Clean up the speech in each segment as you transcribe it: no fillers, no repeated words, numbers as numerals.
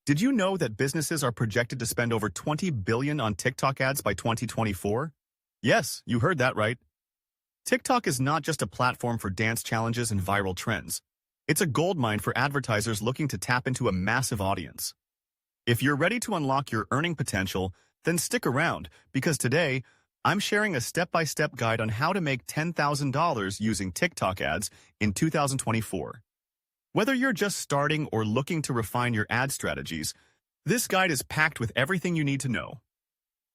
Did you know that businesses are projected to spend over 20 billion on TikTok ads by 2024? Yes, you heard that right. TikTok is not just a platform for dance challenges and viral trends. It's a goldmine for advertisers looking to tap into a massive audience. If you're ready to unlock your earning potential, then stick around, because today, I'm sharing a step-by-step guide on how to make $10,000 using TikTok ads in 2024. Whether you're just starting or looking to refine your ad strategies, this guide is packed with everything you need to know.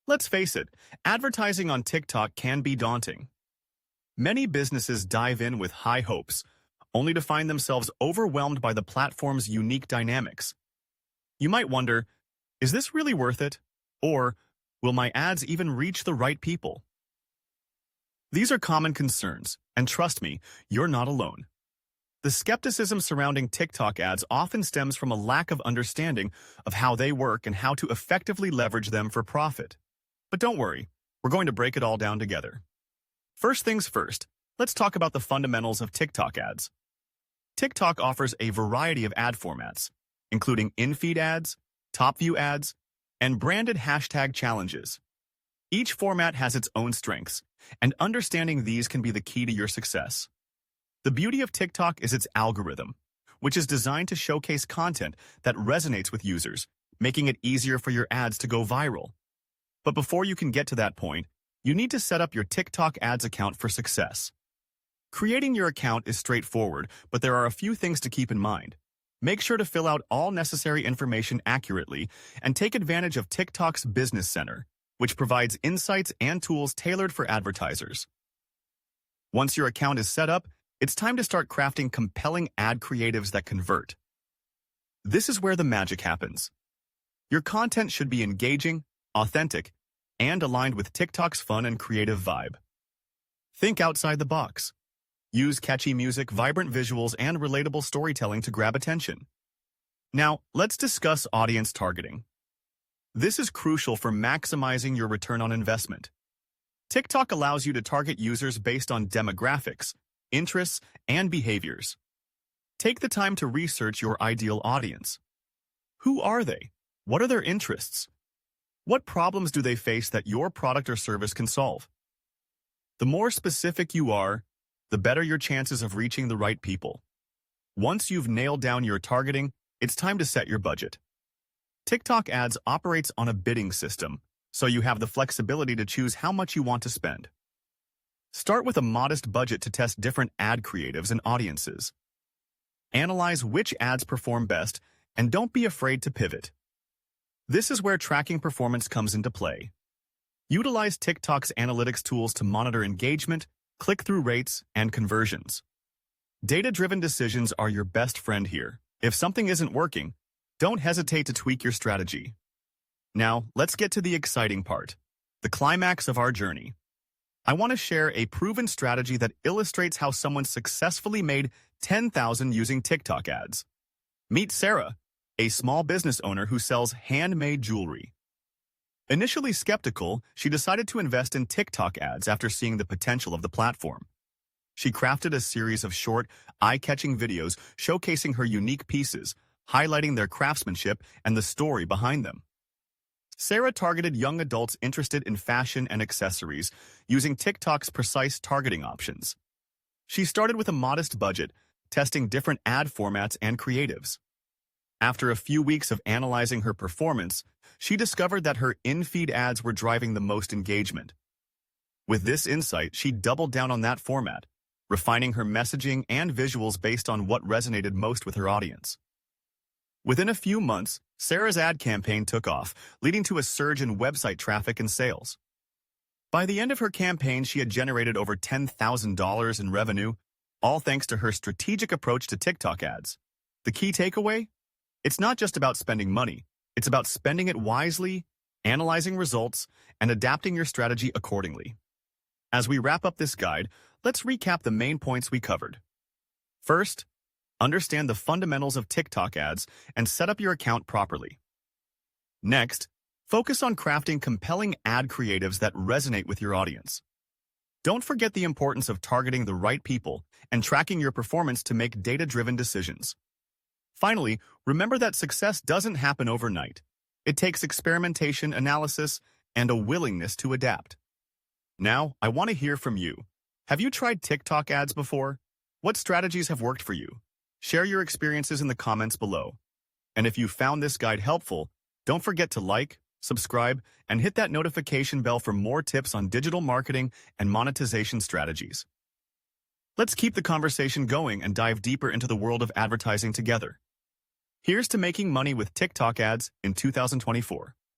Let's face it, advertising on TikTok can be daunting. Many businesses dive in with high hopes, only to find themselves overwhelmed by the platform's unique dynamics. You might wonder, is this really worth it? Or, will my ads even reach the right people? These are common concerns, and trust me, you're not alone. The skepticism surrounding TikTok ads often stems from a lack of understanding of how they work and how to effectively leverage them for profit. But don't worry, we're going to break it all down together. First things first, let's talk about the fundamentals of TikTok ads. TikTok offers a variety of ad formats, including in-feed ads, top-view ads, and branded hashtag challenges. Each format has its own strengths, and understanding these can be the key to your success. The beauty of TikTok is its algorithm, which is designed to showcase content that resonates with users, making it easier for your ads to go viral. But before you can get to that point, you need to set up your TikTok ads account for success. Creating your account is straightforward, but there are a few things to keep in mind. Make sure to fill out all necessary information accurately and take advantage of TikTok's Business Center, which provides insights and tools tailored for advertisers. Once your account is set up, it's time to start crafting compelling ad creatives that convert. This is where the magic happens. Your content should be engaging, authentic, and aligned with TikTok's fun and creative vibe. Think outside the box. Use catchy music, vibrant visuals, and relatable storytelling to grab attention. Now, let's discuss audience targeting. This is crucial for maximizing your return on investment. TikTok allows you to target users based on demographics, interests, and behaviors. Take the time to research your ideal audience. Who are they? What are their interests? What problems do they face that your product or service can solve? The more specific you are, the better your chances of reaching the right people. Once you've nailed down your targeting, it's time to set your budget. TikTok ads operates on a bidding system, so you have the flexibility to choose how much you want to spend. Start with a modest budget to test different ad creatives and audiences. Analyze which ads perform best, and don't be afraid to pivot. This is where tracking performance comes into play. Utilize TikTok's analytics tools to monitor engagement, click-through rates, and conversions. Data-driven decisions are your best friend here. If something isn't working, don't hesitate to tweak your strategy. Now, let's get to the exciting part, the climax of our journey. I want to share a proven strategy that illustrates how someone successfully made $10,000 using TikTok ads. Meet Sarah, a small business owner who sells handmade jewelry. Initially skeptical, she decided to invest in TikTok ads after seeing the potential of the platform. She crafted a series of short, eye-catching videos showcasing her unique pieces, highlighting their craftsmanship and the story behind them. Sarah targeted young adults interested in fashion and accessories using TikTok's precise targeting options. She started with a modest budget, testing different ad formats and creatives. After a few weeks of analyzing her performance, she discovered that her in-feed ads were driving the most engagement. With this insight, she doubled down on that format, refining her messaging and visuals based on what resonated most with her audience. Within a few months, Sarah's ad campaign took off, leading to a surge in website traffic and sales. By the end of her campaign, she had generated over $10,000 in revenue, all thanks to her strategic approach to TikTok ads. The key takeaway? It's not just about spending money. It's about spending it wisely, analyzing results, and adapting your strategy accordingly. As we wrap up this guide, let's recap the main points we covered. First, understand the fundamentals of TikTok ads and set up your account properly. Next, focus on crafting compelling ad creatives that resonate with your audience. Don't forget the importance of targeting the right people and tracking your performance to make data-driven decisions. Finally, remember that success doesn't happen overnight. It takes experimentation, analysis, and a willingness to adapt. Now, I want to hear from you. Have you tried TikTok ads before? What strategies have worked for you? Share your experiences in the comments below. And if you found this guide helpful, don't forget to like, subscribe, and hit that notification bell for more tips on digital marketing and monetization strategies. Let's keep the conversation going and dive deeper into the world of advertising together. Here's to making money with TikTok ads in 2024.